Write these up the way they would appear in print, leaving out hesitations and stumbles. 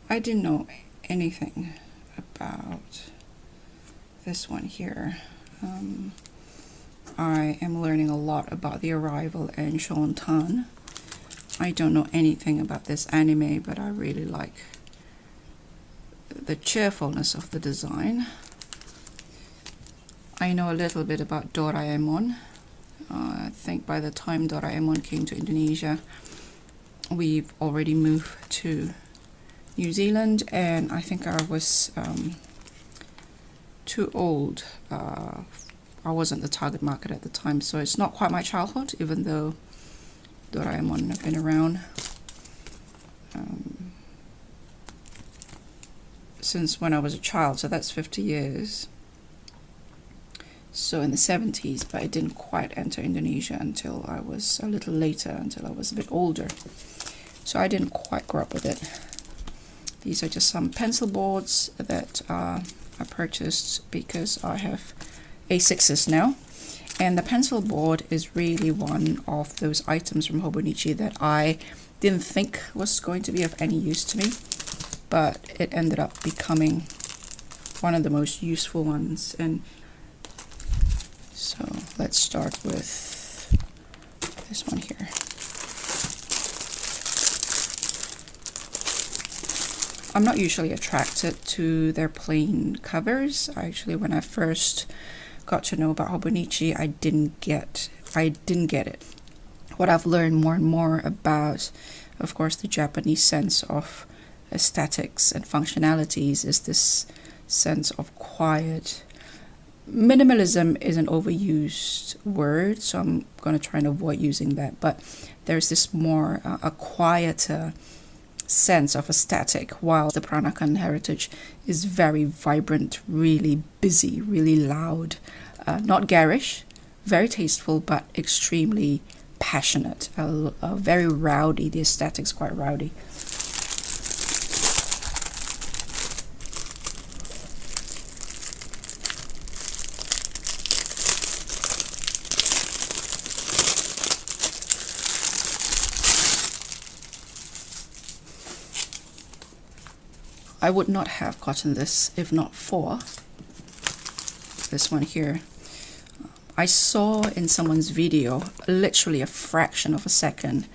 I didn't know anything about this one here. I am learning a lot about The Arrival and Sean Tan. I don't know anything about this anime, but I really like the cheerfulness of the design. I know a little bit about Doraemon. I think by the time Doraemon came to Indonesia, we've already moved to New Zealand, and I think I was too old. I wasn't the target market at the time, so it's not quite my childhood, even though Doraemon have been around since when I was a child, so that's 50 years. So in the 70s, but I didn't quite enter Indonesia until I was a little later, until I was a bit older. So I didn't quite grow up with it. These are just some pencil boards that I purchased because I have A6s now. And the pencil board is really one of those items from Hobonichi that I didn't think was going to be of any use to me, but it ended up becoming one of the most useful ones. And so let's start with this one here. I'm not usually attracted to their plain covers. Actually, when I first got to know about Hobonichi, I didn't get it. What I've learned more and more about, of course, the Japanese sense of aesthetics and functionalities is this sense of quiet. Minimalism is an overused word, so I'm going to try and avoid using that, but there's this more a quieter sense of aesthetic, while the Peranakan heritage is very vibrant, really busy, really loud, not garish, very tasteful, but extremely passionate, very rowdy. The aesthetic's quite rowdy. I would not have gotten this if not for this one here. I saw in someone's video literally a fraction of a second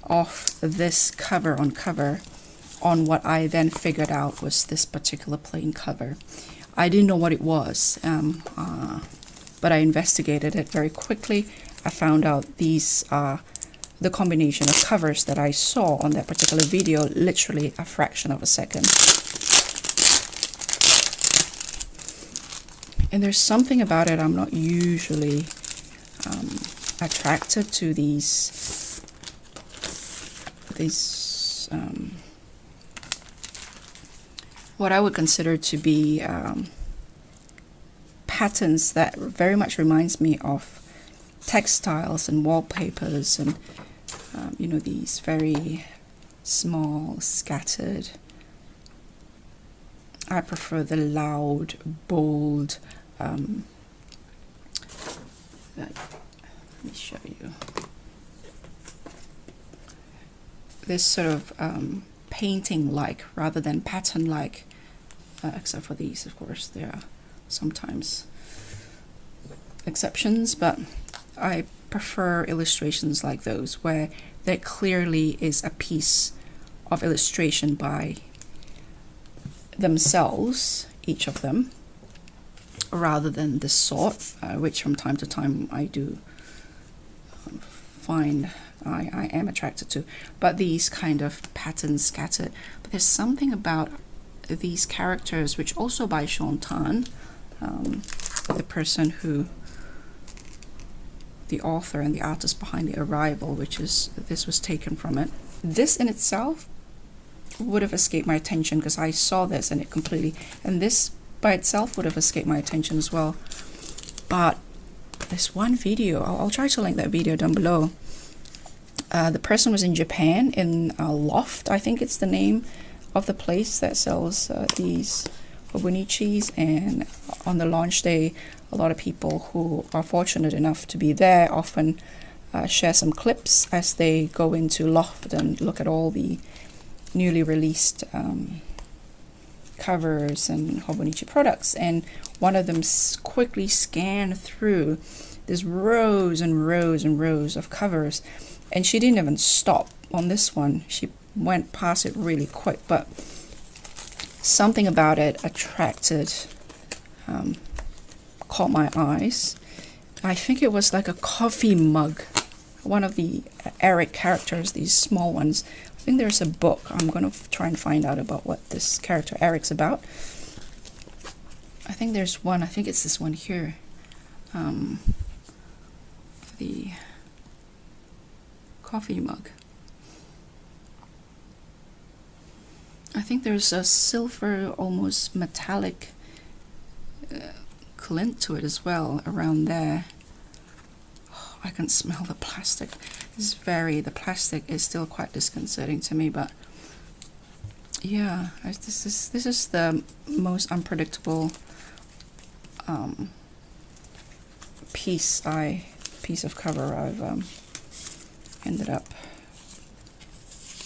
of this cover on what I then figured out was this particular plain cover. I didn't know what it was, but I investigated it very quickly. I found out these are the combination of covers that I saw on that particular video, literally a fraction of a second. And there's something about it, I'm not usually attracted to these what I would consider to be patterns that very much reminds me of textiles and wallpapers, and you know, these very small, scattered. I prefer the loud, bold. Let me show you. This sort of painting-like rather than pattern-like, except for these, of course. There are sometimes exceptions, but I prefer illustrations like those where there clearly is a piece of illustration by themselves, each of them, rather than this sort, which from time to time I do find I am attracted to. But these kind of patterns scattered. But there's something about these characters, which also by Sean Tan, the person who, the author and the artist behind The Arrival, which is, this was taken from it. This in itself would have escaped my attention because I saw this and it completely, and this by itself would have escaped my attention as well. But this one video, I'll try to link that video down below. The person was in Japan, in a loft, I think it's the name of the place that sells these Hobonichis, and on the launch day, a lot of people who are fortunate enough to be there often share some clips as they go into loft and look at all the newly released covers and Hobonichi products, and one of them quickly scanned through this rows and rows and rows of covers, and she didn't even stop on this one. She went past it really quick, but something about it attracted, caught my eyes. I think it was like a coffee mug, one of the Eric characters, these small ones. I think there's a book. I'm going to try and find out about what this character Eric's about. I think there's one. I think it's this one here. The coffee mug. I think there's a silver, almost metallic glint to it as well around there. Oh, I can smell the plastic. The plastic is still quite disconcerting to me, but yeah, this is the most unpredictable piece of cover I've ended up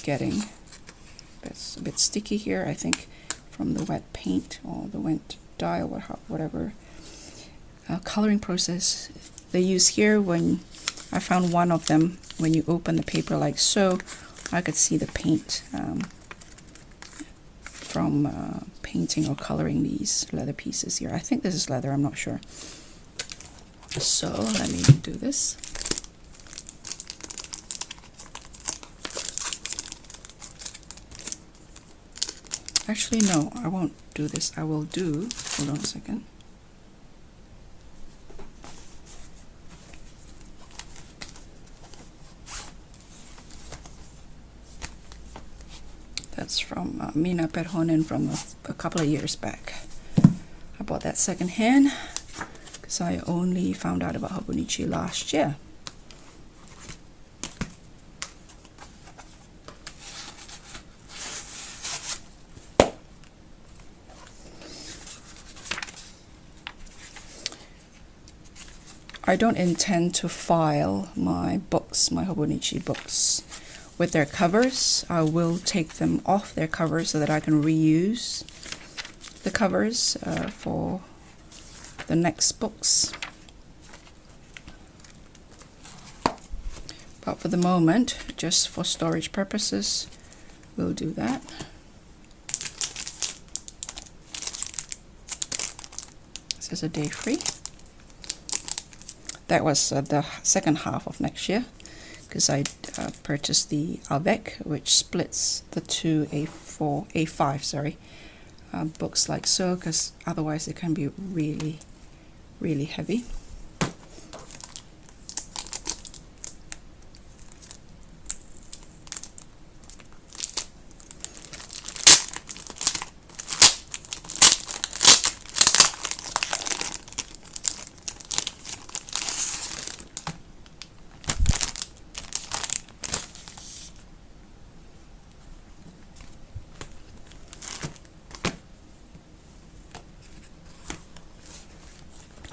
getting. It's a bit sticky here, I think, from the wet paint or the wet dye or whatever coloring process they use here. When I found one of them, when you open the paper like so, I could see the paint from painting or coloring these leather pieces here. I think this is leather, I'm not sure. So let me do this. Actually, no, I won't do this. I will do, hold on a second. That's from Mina Perhonen from a couple of years back. I bought that secondhand because I only found out about Hobonichi last year. I don't intend to file my books, my Hobonichi books, with their covers. I will take them off their covers so that I can reuse the covers for the next books. But for the moment, just for storage purposes, we'll do that. This is a day free. That was the second half of next year, because I purchased the Avec, which splits the two A5 books like so, because otherwise it can be really, really heavy.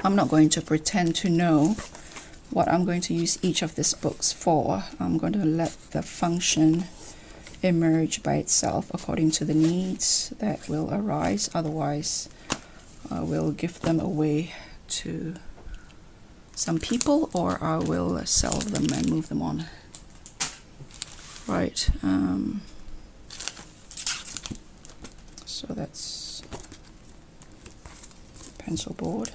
I'm not going to pretend to know what I'm going to use each of these books for. I'm going to let the function emerge by itself according to the needs that will arise. Otherwise, I will give them away to some people, or I will sell them and move them on. Right. So that's pencil board.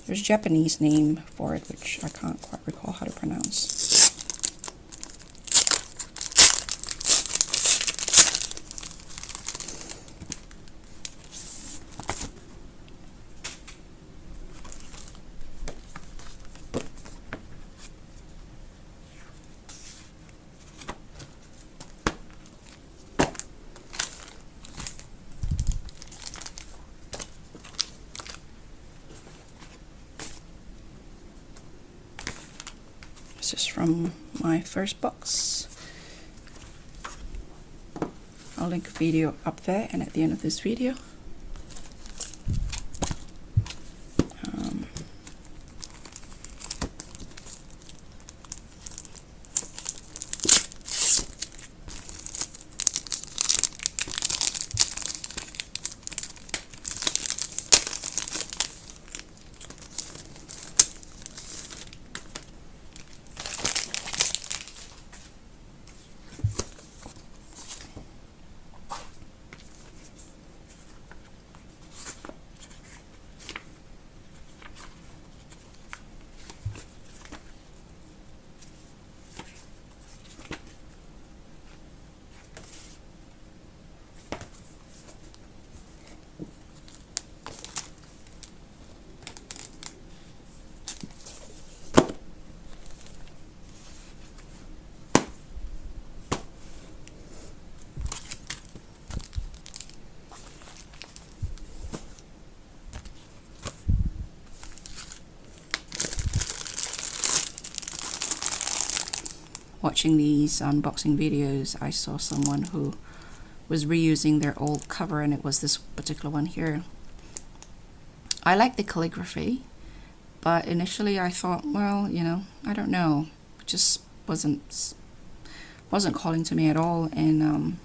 There's a Japanese name for it, which I can't quite recall how to pronounce. This is from my first box. I'll link a video up there and at the end of this video. watching these unboxing videos, I saw someone who was reusing their old cover, and it was this particular one here. I like the calligraphy, but initially I thought, well, you know, I don't know, it just wasn't calling to me at all. And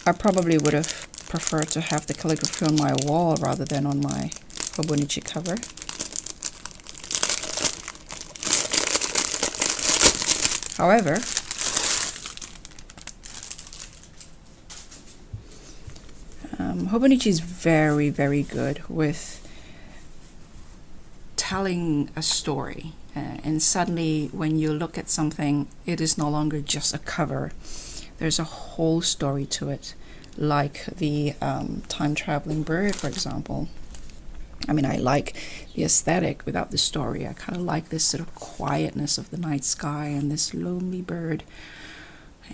I probably would have preferred to have the calligraphy on my wall rather than on my Hobonichi cover. However, Hobonichi is very, very good with telling a story. And suddenly when you look at something, it is no longer just a cover. There's a whole story to it, like the time-traveling bird, for example. I mean, I like the aesthetic without the story. I kind of like this sort of quietness of the night sky and this lonely bird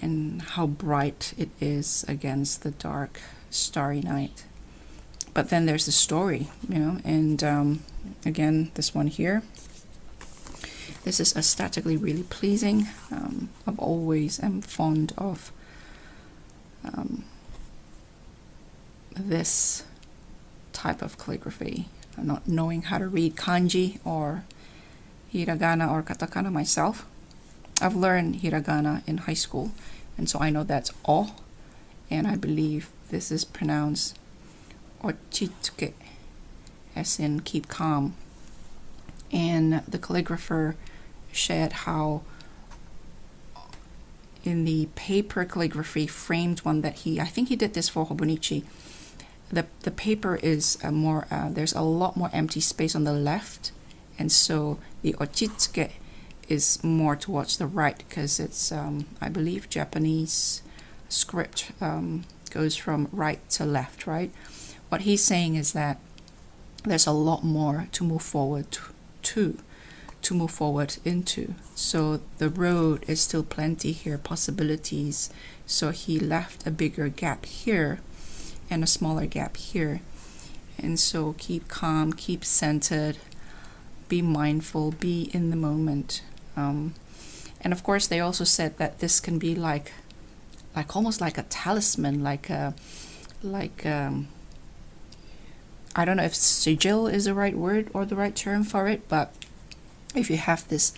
and how bright it is against the dark, starry night. But then there's the story, you know, and again, this one here. This is aesthetically really pleasing. I've always am fond of this type of calligraphy. Not knowing how to read kanji or hiragana or katakana myself. I've learned hiragana in high school, and so I know that's o, and I believe this is pronounced ochitsuke, as in keep calm. And the calligrapher shared how in the paper calligraphy framed one that I think he did this for Hobonichi. The paper is there's a lot more empty space on the left, and so the ochitsuke is more towards the right because it's I believe Japanese script goes from right to left, right? What he's saying is that there's a lot more to move forward to move forward into. So the road is still plenty here, possibilities. So he left a bigger gap here and a smaller gap here. And so keep calm, keep centered, be mindful, be in the moment. And of course they also said that this can be like almost like a talisman, I don't know if sigil is the right word or the right term for it, but if you have this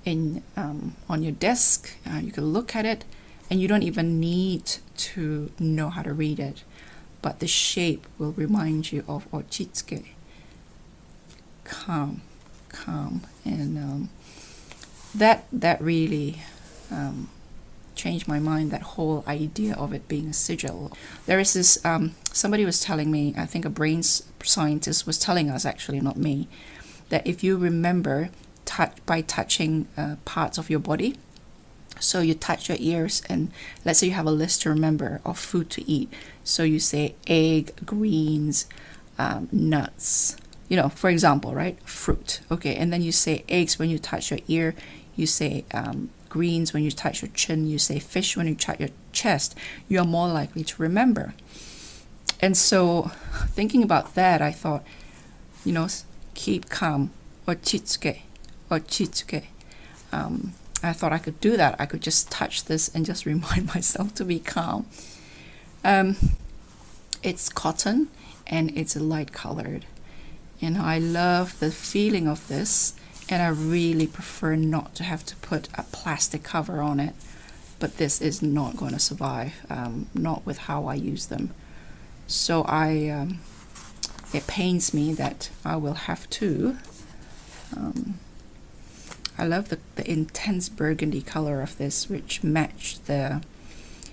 in on your desk, you can look at it and you don't even need to know how to read it, but the shape will remind you of ochitsuke, calm, and that really changed my mind, that whole idea of it being a sigil. There is this, somebody was telling me, I think a brain scientist was telling us, actually not me, that if you remember by touching parts of your body, so you touch your ears and let's say you have a list to remember of food to eat, so you say egg, greens, nuts, you know, for example, right? Fruit, okay, and then you say eggs when you touch your ear, you say greens when you touch your chin, you say fish when you touch your chest, you are more likely to remember. And so thinking about that, I thought, you know, keep calm, ochitsuke. I thought I could do that. I could just touch this and just remind myself to be calm. It's cotton and it's light colored, and I love the feeling of this, and I really prefer not to have to put a plastic cover on it, but this is not going to survive, not with how I use them. So it pains me that I will have to I love the intense burgundy color of this, which matched the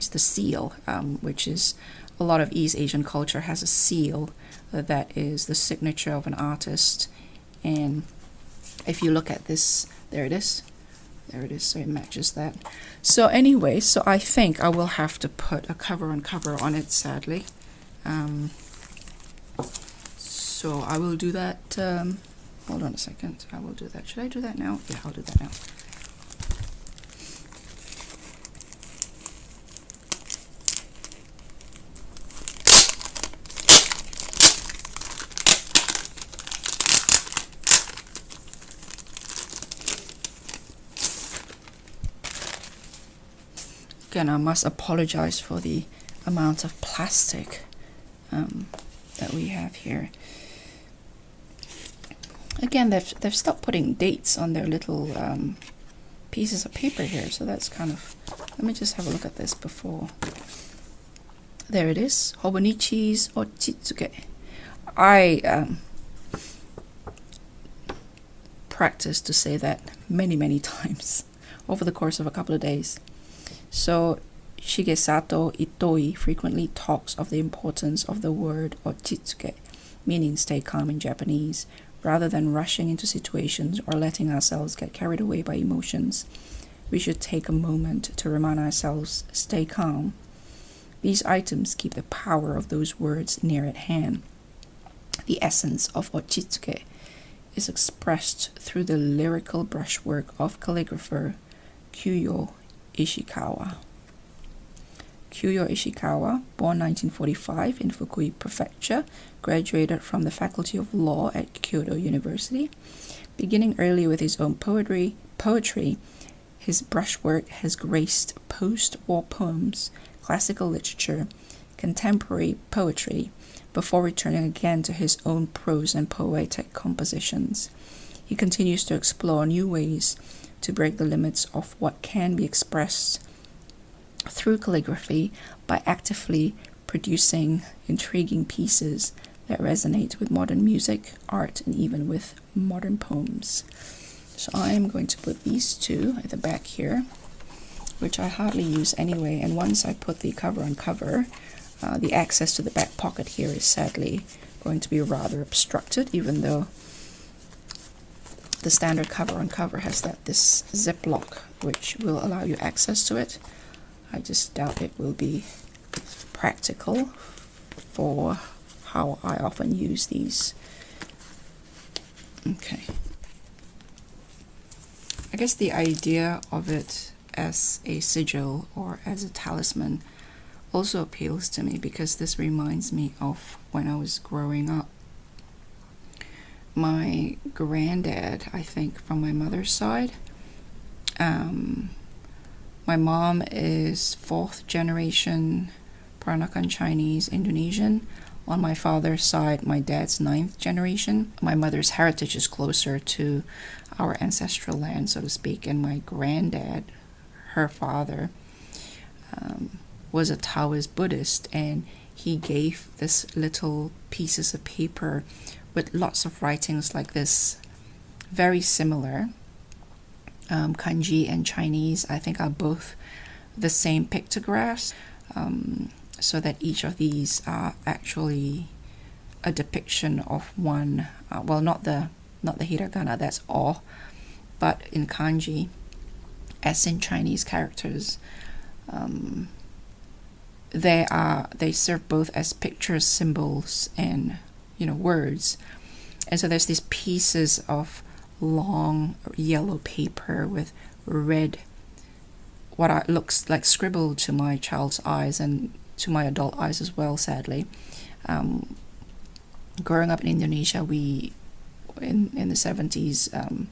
seal, which is a lot of East Asian culture has a seal that is the signature of an artist. And if you look at this, there it is, so it matches that. So anyway, so I think I will have to put a cover on it, sadly. So I will do that. Hold on a second. I will do that. Should I do that now? Yeah, I'll do that now. Again, I must apologize for the amount of plastic that we have here. Again, they've stopped putting dates on their little pieces of paper here, so that's kind of, let me just have a look at this before. There it is, Hobonichi's Ochitsuke. I practiced to say that many times over the course of a couple of days. So Shigesato Itoi frequently talks of the importance of the word Ochitsuke, meaning stay calm in Japanese, rather than rushing into situations or letting ourselves get carried away by emotions. We should take a moment to remind ourselves, stay calm. These items keep the power of those words near at hand. The essence of Ochitsuke is expressed through the lyrical brushwork of calligrapher Kyuyo Ishikawa. Kyuyo Ishikawa, born 1945 in Fukui Prefecture, graduated from the Faculty of Law at Kyoto University. Beginning early with his own poetry, his brushwork has graced post-war poems, classical literature, contemporary poetry, before returning again to his own prose and poetic compositions. He continues to explore new ways to break the limits of what can be expressed through calligraphy by actively producing intriguing pieces that resonate with modern music, art, and even with modern poems. So I am going to put these two at the back here, which I hardly use anyway, and once I put the cover on cover, the access to the back pocket here is sadly going to be rather obstructed, even though the standard cover on cover has this zip lock which will allow you access to it. I just doubt it will be practical for how I often use these. Okay. I guess the idea of it as a sigil or as a talisman also appeals to me, because this reminds me of when I was growing up. My granddad, I think from my mother's side, my mom is 4th generation Peranakan Chinese Indonesian. On my father's side, my dad's 9th generation. My mother's heritage is closer to our ancestral land, so to speak, and my granddad, her father, was a Taoist Buddhist, and he gave this little pieces of paper with lots of writings like this, very similar. Kanji and Chinese, I think, are both the same pictographs, so that each of these are actually a depiction of one, well, not the hiragana, that's O, but in kanji, as in Chinese characters, they serve both as pictures, symbols, and words. And so there's these pieces of long yellow paper with red, what looks like scribbled to my child's eyes and to my adult eyes as well, sadly. Growing up in Indonesia, in the 70s,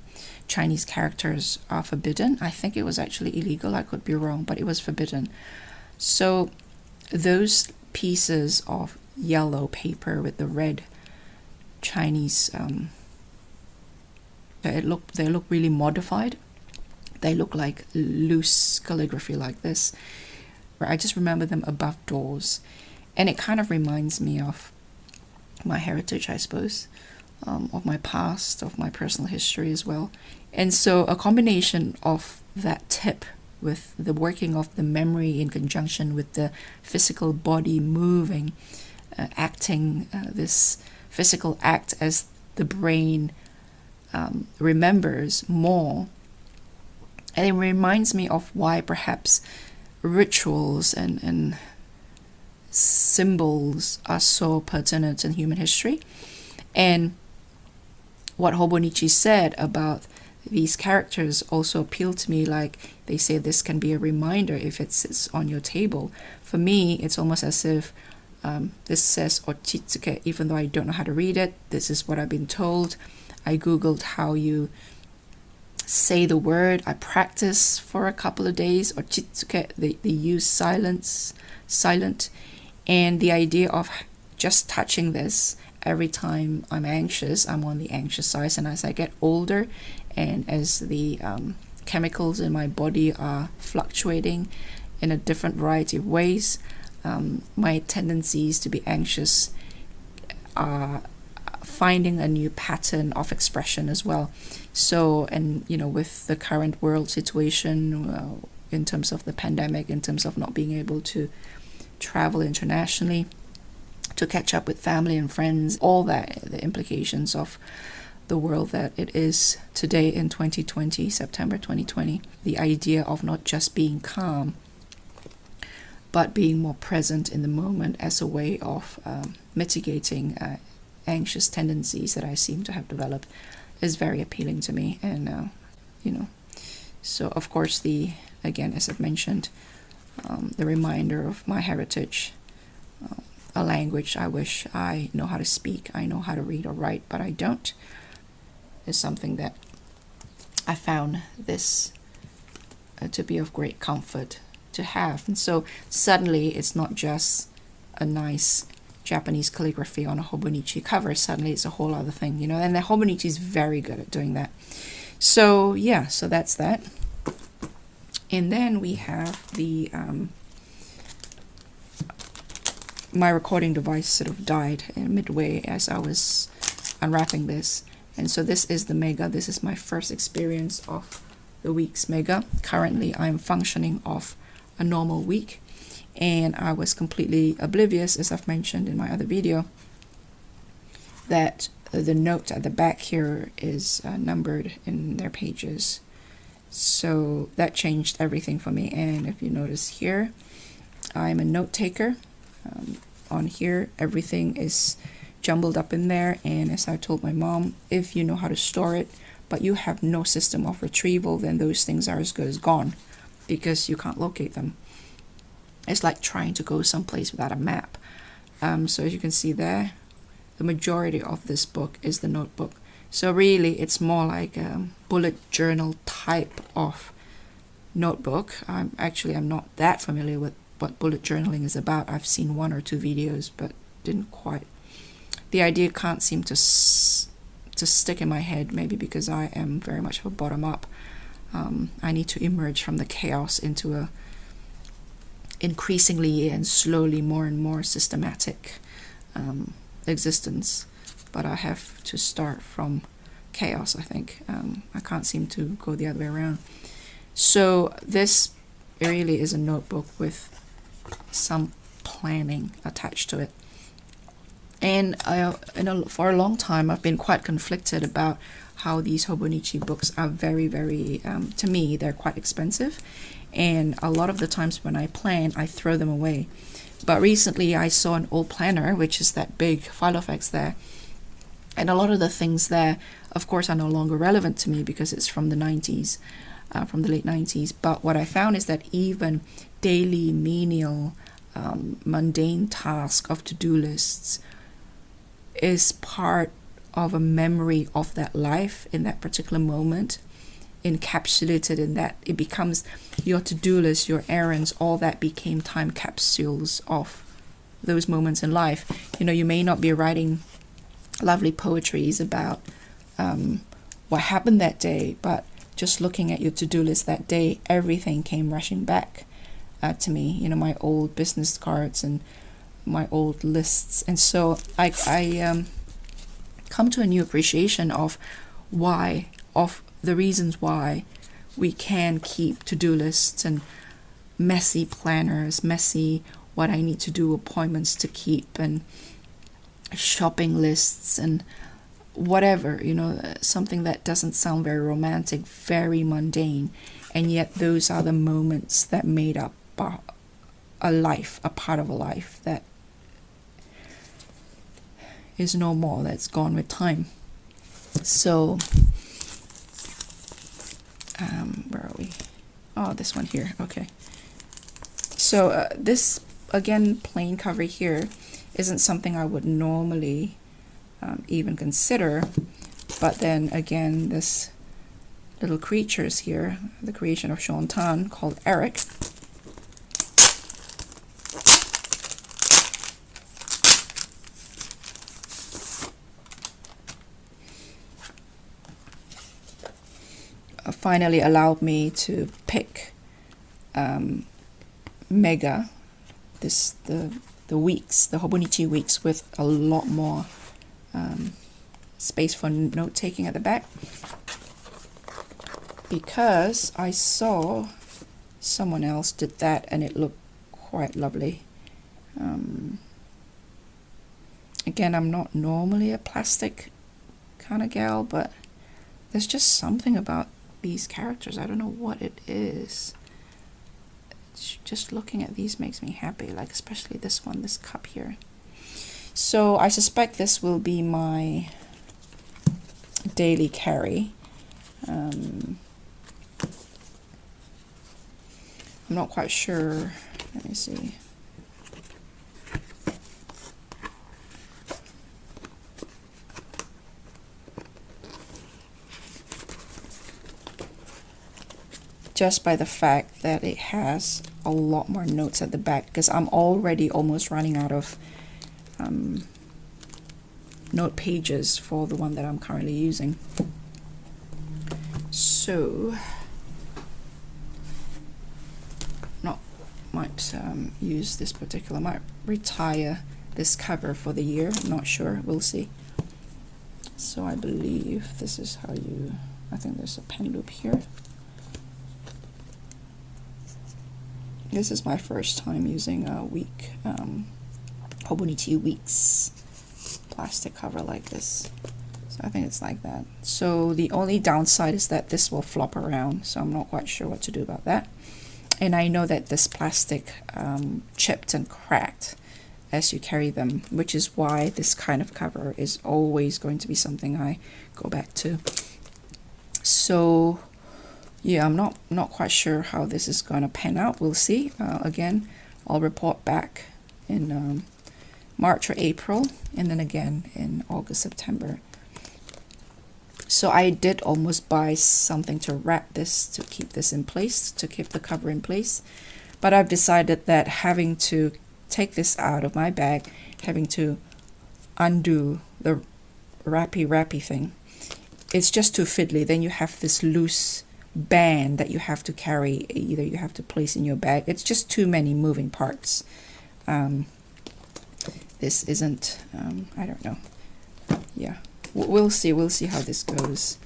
Chinese characters are forbidden. I think it was actually illegal, I could be wrong, but it was forbidden. So those pieces of yellow paper with the red Chinese, they look really modified. They look like loose calligraphy like this. I just remember them above doors, and it kind of reminds me of my heritage, I suppose, of my past, of my personal history as well. And so a combination of that tip with the working of the memory in conjunction with the physical body moving, acting this physical act as the brain remembers more. And it reminds me of why perhaps rituals and symbols are so pertinent in human history. And what Hobonichi said about these characters also appealed to me. Like, they say this can be a reminder if it sits on your table. For me, it's almost as if this says Ochitsuke, even though I don't know how to read it. This is what I've been told. I googled how you say the word. I practice for a couple of days, or chitsuke, they use silent. And the idea of just touching this every time I'm anxious, I'm on the anxious side. And as I get older and as the chemicals in my body are fluctuating in a different variety of ways, my tendencies to be anxious are finding a new pattern of expression as well. So, and with the current world situation, in terms of the pandemic, in terms of not being able to travel internationally, to catch up with family and friends, all that, the implications of the world that it is today in 2020, September 2020, the idea of not just being calm, but being more present in the moment as a way of mitigating anxious tendencies that I seem to have developed is very appealing to me. And so of course, again, as I've mentioned, the reminder of my heritage, a language I wish I know how to speak, I know how to read or write, but I don't, is something that I found this to be of great comfort to have. And so suddenly it's not just a nice Japanese calligraphy on a Hobonichi cover. Suddenly it's a whole other thing, and the Hobonichi is very good at doing that. So yeah, so that's that. And then we have the my recording device sort of died in midway as I was unwrapping this. And so this is the Mega. This is my first experience of the week's Mega. Currently I'm functioning off a normal week, and I was completely oblivious, as I've mentioned in my other video, that the note at the back here is numbered in their pages. So that changed everything for me. And if you notice here, I'm a note taker. On here, everything is jumbled up in there, and as I told my mom, if you know how to store it but you have no system of retrieval, then those things are as good as gone, because you can't locate them. It's like trying to go someplace without a map. So as you can see there, the majority of this book is the notebook. So really it's more like a bullet journal type of notebook. I'm not that familiar with what bullet journaling is about. I've seen 1 or 2 videos, but didn't quite. The idea can't seem to stick in my head, maybe because I am very much of a bottom up. I need to emerge from the chaos into a increasingly and slowly more and more systematic existence. But I have to start from chaos, I think. I can't seem to go the other way around. So this really is a notebook with some planning attached to it. And for a long time, I've been quite conflicted about how these Hobonichi books are very, very, to me, they're quite expensive. And a lot of the times when I plan, I throw them away. But recently I saw an old planner, which is that big Filofax there. And a lot of the things there, of course, are no longer relevant to me because it's from the 90s, from the late 90s. But what I found is that even daily, menial, mundane task of to-do lists is part of a memory of that life in that particular moment, encapsulated in that it becomes your to-do list, your errands, all that became time capsules of those moments in life. You may not be writing lovely poetries about what happened that day, but just looking at your to-do list that day, everything came rushing back to me, my old business cards and my old lists. And so I come to a new appreciation of the reasons why we can keep to-do lists and messy planners, messy what I need to do appointments to keep, and shopping lists and whatever, something that doesn't sound very romantic, very mundane, and yet those are the moments that made up a life, a part of a life that is no more, that's gone with time. So where are we? Oh, this one here. Okay. So this, again, plain cover here isn't something I would normally even consider. But then again, this little creatures here, the creation of Sean Tan, called Eric. Finally allowed me to pick Mega, the weeks, the Hobonichi weeks, with a lot more space for note taking at the back, because I saw someone else did that and it looked quite lovely. Again, I'm not normally a plastic kind of gal, but there's just something about these characters. I don't know what it is. Just looking at these makes me happy, like especially this one, this cup here. So I suspect this will be my daily carry. I'm not quite sure. Let me see. Just by the fact that it has a lot more notes at the back, because I'm already almost running out of note pages for the one that I'm currently using. So might use this particular, might retire this cover for the year. I'm not sure, we'll see. So I believe this is how you, I think there's a pen loop here. This is my first time using a week, Hobonichi Weeks plastic cover like this. So I think it's like that. So the only downside is that this will flop around, so I'm not quite sure what to do about that. And I know that this plastic chipped and cracked as you carry them, which is why this kind of cover is always going to be something I go back to. So yeah, I'm not quite sure how this is going to pan out. We'll see. Again, I'll report back in March or April, and then again in August, September. So I did almost buy something to wrap this, to keep this in place, to keep the cover in place. But I've decided that having to take this out of my bag, having to undo the wrappy thing, it's just too fiddly. Then you have this loose band that you have to carry, either you have to place in your bag. It's just too many moving parts. This isn't, I don't know. Yeah. We'll see how this goes.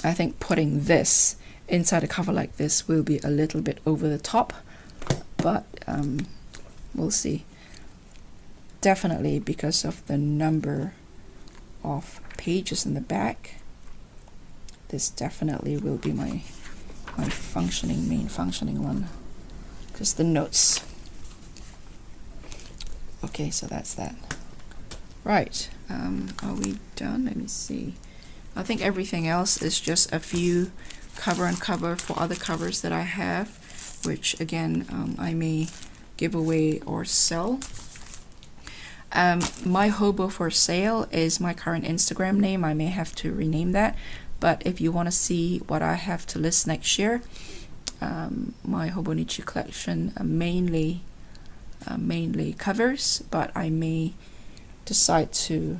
I think putting this inside a cover like this will be a little bit over the top, but we'll see. Definitely because of the number of pages in the back, this definitely will be my main functioning one, because the notes. Okay, so that's that. Right, are we done? Let me see. I think everything else is just a few cover and cover for other covers that I have, which again I may give away or sell. My Hobo for Sale is my current Instagram name. I may have to rename that, but if you want to see what I have to list next year, my Hobonichi collection mainly covers, but I may decide to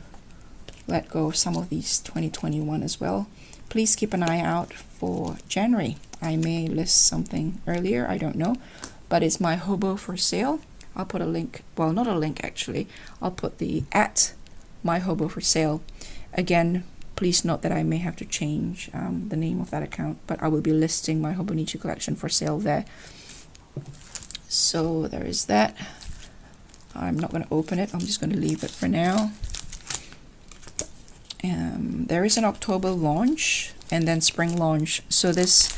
let go of some of these 2021 as well. Please keep an eye out for January. I may list something earlier, I don't know, but it's my Hobo for Sale. I'll put a link, well, not a link actually, I'll put the @my Hobo for Sale. Again, please note that I may have to change the name of that account, but I will be listing my Hobonichi collection for sale there. So there is that. I'm not going to open it, I'm just going to leave it for now. There is an October launch and then spring launch. So this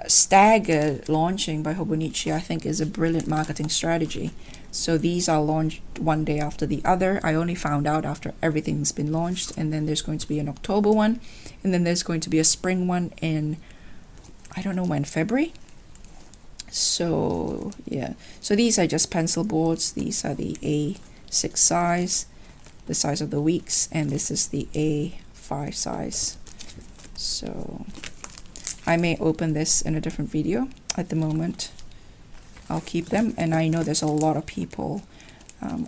staggered launching by Hobonichi, I think, is a brilliant marketing strategy. So these are launched one day after the other. I only found out after everything's been launched, and then there's going to be an October one, and then there's going to be a spring one in, I don't know when, February. So yeah, so these are just pencil boards. These are the A6 size, the size of the weeks, and this is the A5 5 size. So I may open this in a different video. At the moment, I'll keep them, and I know there's a lot of people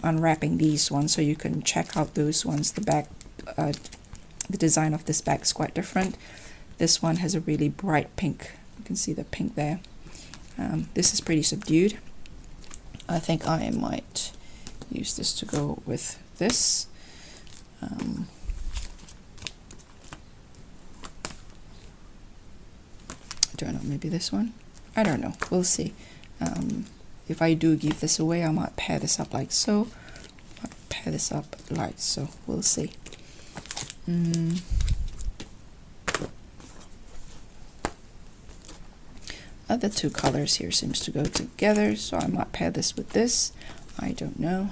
unwrapping these ones, so you can check out those ones. The back, the design of this bag is quite different. This one has a really bright pink. You can see the pink there. This is pretty subdued. I think I might use this to go with this. I don't know, maybe this one? I don't know, we'll see. If I do give this away, I might pair this up like so. I'll pair this up like so, we'll see. Other two colors here seems to go together, so I might pair this with this. I don't know.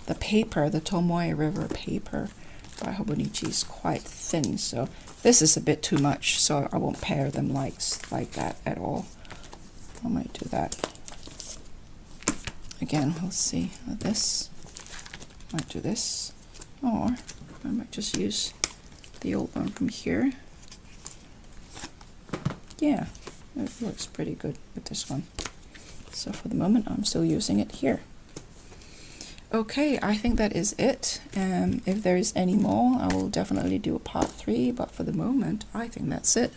The paper, the Tomoe River paper by Hobonichi is quite thin, so this is a bit too much, so I won't pair them like that at all. I might do that. Again, we'll see. This. Might do this. Or I might just use the old one from here. Yeah, it looks pretty good with this one. So for the moment, I'm still using it here. Okay, I think that is it. If there is any more, I will definitely do a part 3, but for the moment, I think that's it.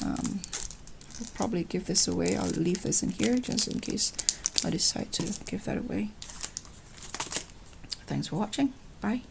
I'll probably give this away. I'll leave this in here just in case I decide to give that away. Thanks for watching. Bye.